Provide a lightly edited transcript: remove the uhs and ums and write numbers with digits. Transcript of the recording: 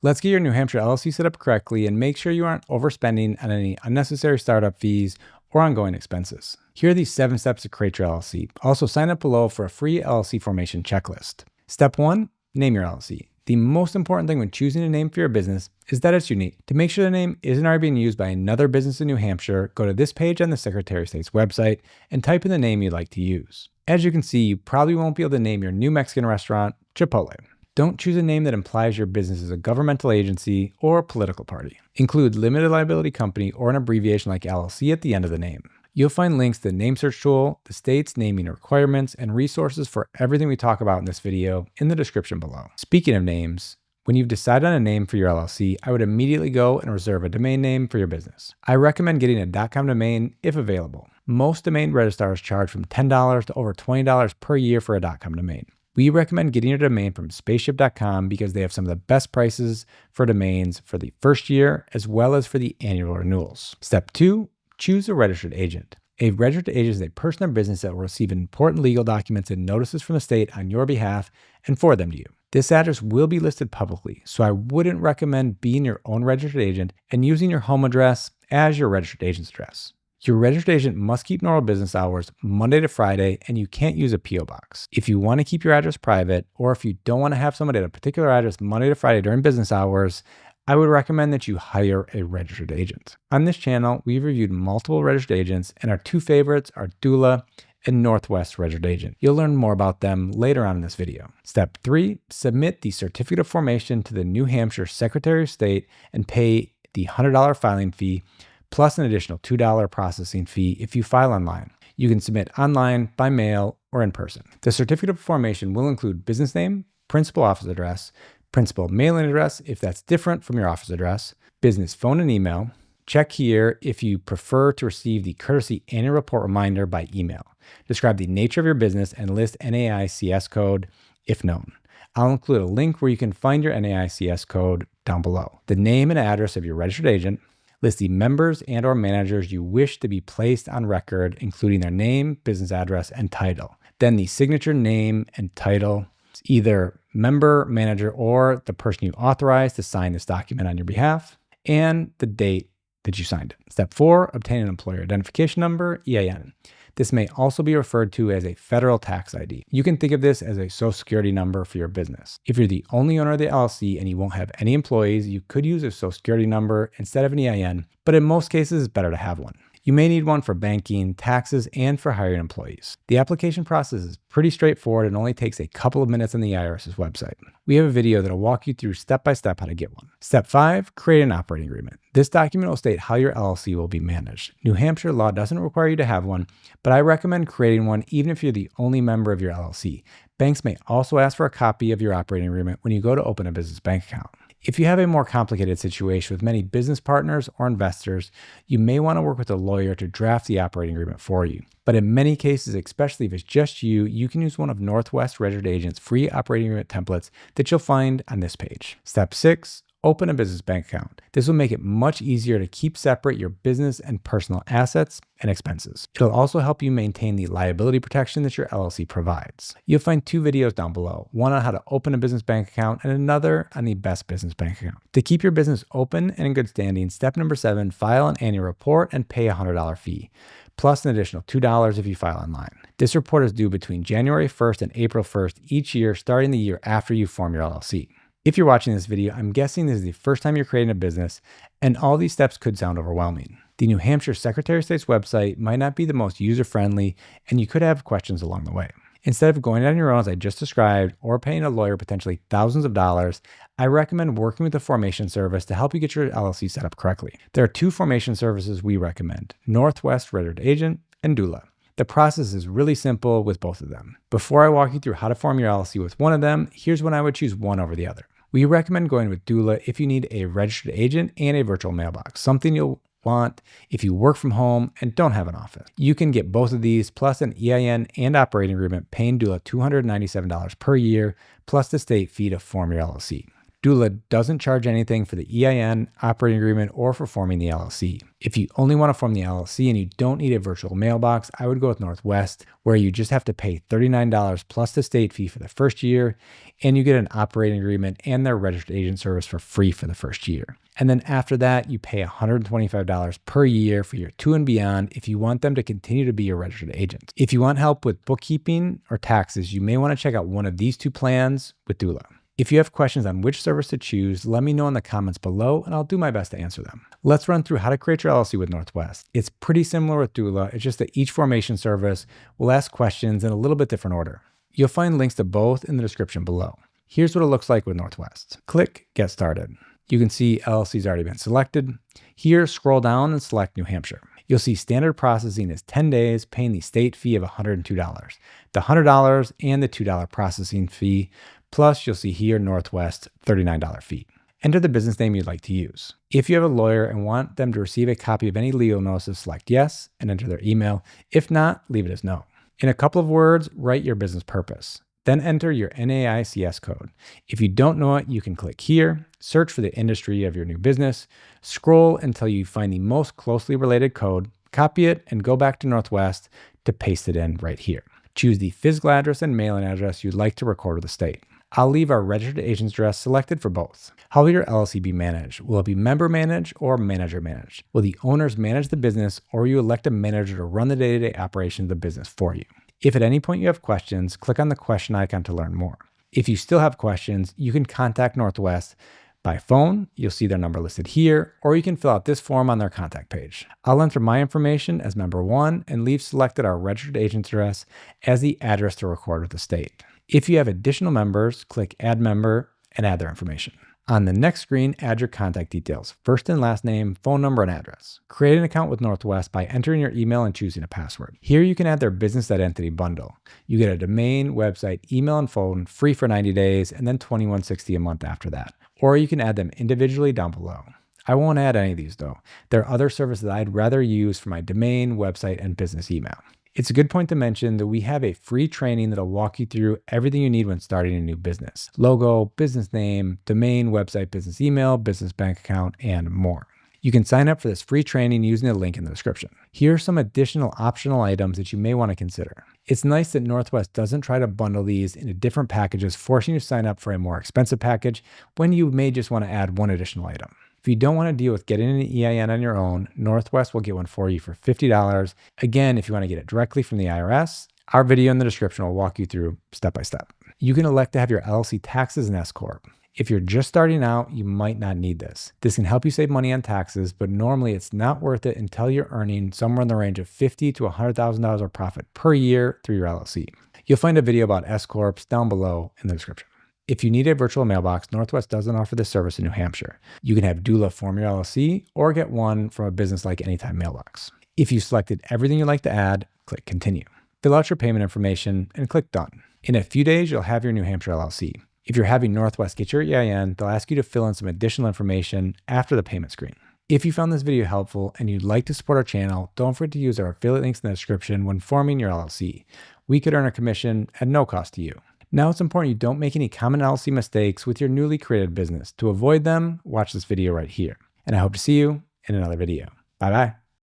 Let's get your New Hampshire LLC set up correctly and make sure you aren't overspending on any unnecessary startup fees or ongoing expenses. Here are the 7 steps to create your LLC. Also, sign up below for a free LLC formation checklist. Step 1, name your LLC. The most important thing when choosing a name for your business is that it's unique. To make sure the name isn't already being used by another business in New Hampshire, go to this page on the Secretary of State's website and type in the name you'd like to use. As you can see, you probably won't be able to name your new Mexican restaurant Chipotle. Don't choose a name that implies your business is a governmental agency or a political party. Include limited liability company or an abbreviation like LLC at the end of the name. You'll find links to the name search tool, the state's naming requirements, and resources for everything we talk about in this video in the description below. Speaking of names, when you've decided on a name for your LLC, I would immediately go and reserve a domain name for your business. I recommend getting a .com domain if available. Most domain registrars charge from $10 to over $20 per year for a .com domain. We recommend getting your domain from spaceship.com because they have some of the best prices for domains for the first year as well as for the annual renewals. Step 2, choose a registered agent. A registered agent is a person or business that will receive important legal documents and notices from the state on your behalf and forward them to you. This address will be listed publicly, so I wouldn't recommend being your own registered agent and using your home address as your registered agent's address. Your registered agent must keep normal business hours Monday to Friday, and you can't use a P.O. box. If you want to keep your address private, or if you don't want to have somebody at a particular address Monday to Friday during business hours, I would recommend that you hire a registered agent. On this channel, we've reviewed multiple registered agents, and our 2 favorites are Doola and Northwest Registered Agent. You'll learn more about them later on in this video. Step 3, submit the certificate of formation to the New Hampshire Secretary of State and pay the $100 filing fee, plus an additional $2 processing fee if you file online. You can submit online, by mail, or in person. The certificate of formation will include business name, principal office address, principal mailing address if that's different from your office address, business phone and email. Check here if you prefer to receive the courtesy annual report reminder by email. Describe the nature of your business and list NAICS code if known. I'll include a link where you can find your NAICS code down below. The name and address of your registered agent. List the members and or managers you wish to be placed on record, including their name, business address, and title. Then the signature name and title, either member, manager, or the person you authorize to sign this document on your behalf, and the date that you signed it. Step 4, obtain an employer identification number, EIN. This may also be referred to as a federal tax ID. You can think of this as a social security number for your business. If you're the only owner of the LLC and you won't have any employees, you could use a social security number instead of an EIN, but in most cases, it's better to have one. You may need one for banking, taxes, and for hiring employees. The application process is pretty straightforward and only takes a couple of minutes on the IRS's website. We have a video that'll walk you through step-by-step how to get one. Step 5, create an operating agreement. This document will state how your LLC will be managed. New Hampshire law doesn't require you to have one, but I recommend creating one even if you're the only member of your LLC. Banks may also ask for a copy of your operating agreement when you go to open a business bank account. If you have a more complicated situation with many business partners or investors, you may want to work with a lawyer to draft the operating agreement for you. But in many cases, especially if it's just you, you can use one of Northwest Registered Agent's free operating agreement templates that you'll find on this page. Step 6, open a business bank account. This will make it much easier to keep separate your business and personal assets and expenses. It'll also help you maintain the liability protection that your LLC provides. You'll find 2 videos down below, one on how to open a business bank account and another on the best business bank account. To keep your business open and in good standing, step number 7, file an annual report and pay a $100 fee, plus an additional $2 if you file online. This report is due between January 1st and April 1st each year, starting the year after you form your LLC. If you're watching this video, I'm guessing this is the first time you're creating a business, and all these steps could sound overwhelming. The New Hampshire Secretary of State's website might not be the most user-friendly, and you could have questions along the way. Instead of going on your own as I just described, or paying a lawyer potentially thousands of dollars, I recommend working with a formation service to help you get your LLC set up correctly. There are 2 formation services we recommend, Northwest Registered Agent and Doola. The process is really simple with both of them. Before I walk you through how to form your LLC with one of them, here's when I would choose one over the other. We recommend going with Doola if you need a registered agent and a virtual mailbox, something you'll want if you work from home and don't have an office. You can get both of these plus an EIN and operating agreement, paying Doola $297 per year, plus the state fee to form your LLC. Doola doesn't charge anything for the EIN, operating agreement, or for forming the LLC. If you only want to form the LLC and you don't need a virtual mailbox, I would go with Northwest, where you just have to pay $39 plus the state fee for the first year, and you get an operating agreement and their registered agent service for free for the first year. And then after that, you pay $125 per year for year 2 and beyond if you want them to continue to be your registered agent. If you want help with bookkeeping or taxes, you may want to check out one of these 2 plans with Doola. If you have questions on which service to choose, let me know in the comments below and I'll do my best to answer them. Let's run through how to create your LLC with Northwest. It's pretty similar with Doola, it's just that each formation service will ask questions in a little bit different order. You'll find links to both in the description below. Here's what it looks like with Northwest. Click Get Started. You can see LLC's already been selected. Here, scroll down and select New Hampshire. You'll see standard processing is 10 days, paying the state fee of $102, the $100 and the $2 processing fee. Plus, you'll see here Northwest $39 fee. Enter the business name you'd like to use. If you have a lawyer and want them to receive a copy of any legal notices, select yes and enter their email. If not, leave it as no. In a couple of words, write your business purpose. Then enter your NAICS code. If you don't know it, you can click here, search for the industry of your new business, scroll until you find the most closely related code, copy it, and go back to Northwest to paste it in right here. Choose the physical address and mailing address you'd like to record with the state. I'll leave our registered agent's address selected for both. How will your LLC be managed? Will it be member managed or manager managed? Will the owners manage the business or will you elect a manager to run the day-to-day operation of the business for you? If at any point you have questions, click on the question icon to learn more. If you still have questions, you can contact Northwest by phone. You'll see their number listed here, or you can fill out this form on their contact page. I'll enter my information as member 1 and leave selected our registered agent's address as the address to record with the state. If you have additional members, click Add Member and add their information. On the next screen, add your contact details, first and last name, phone number, and address. Create an account with Northwest by entering your email and choosing a password. Here you can add their business identity bundle. You get a domain, website, email, and phone free for 90 days and then $21.60 a month after that. Or you can add them individually down below. I won't add any of these though. There are other services that I'd rather use for my domain, website, and business email. It's a good point to mention that we have a free training that'll walk you through everything you need when starting a new business. Logo, business name, domain, website, business email, business bank account, and more. You can sign up for this free training using the link in the description. Here are some additional optional items that you may want to consider. It's nice that Northwest doesn't try to bundle these into different packages, forcing you to sign up for a more expensive package when you may just want to add one additional item. If you don't want to deal with getting an EIN on your own, Northwest will get one for you for $50. Again, if you want to get it directly from the IRS, our video in the description will walk you through step by step. You can elect to have your LLC taxes an S Corp. If you're just starting out, you might not need this. This can help you save money on taxes, but normally it's not worth it until you're earning somewhere in the range of $50,000 to $100,000 of profit per year through your LLC. You'll find a video about S Corps down below in the description. If you need a virtual mailbox, Northwest doesn't offer this service in New Hampshire. You can have Doola form your LLC or get one from a business like Anytime Mailbox. If you selected everything you'd like to add, click Continue. Fill out your payment information and click Done. In a few days, you'll have your New Hampshire LLC. If you're having Northwest get your EIN, they'll ask you to fill in some additional information after the payment screen. If you found this video helpful and you'd like to support our channel, don't forget to use our affiliate links in the description when forming your LLC. We could earn a commission at no cost to you. Now it's important you don't make any common LLC mistakes with your newly created business. To avoid them, watch this video right here. And I hope to see you in another video. Bye-bye.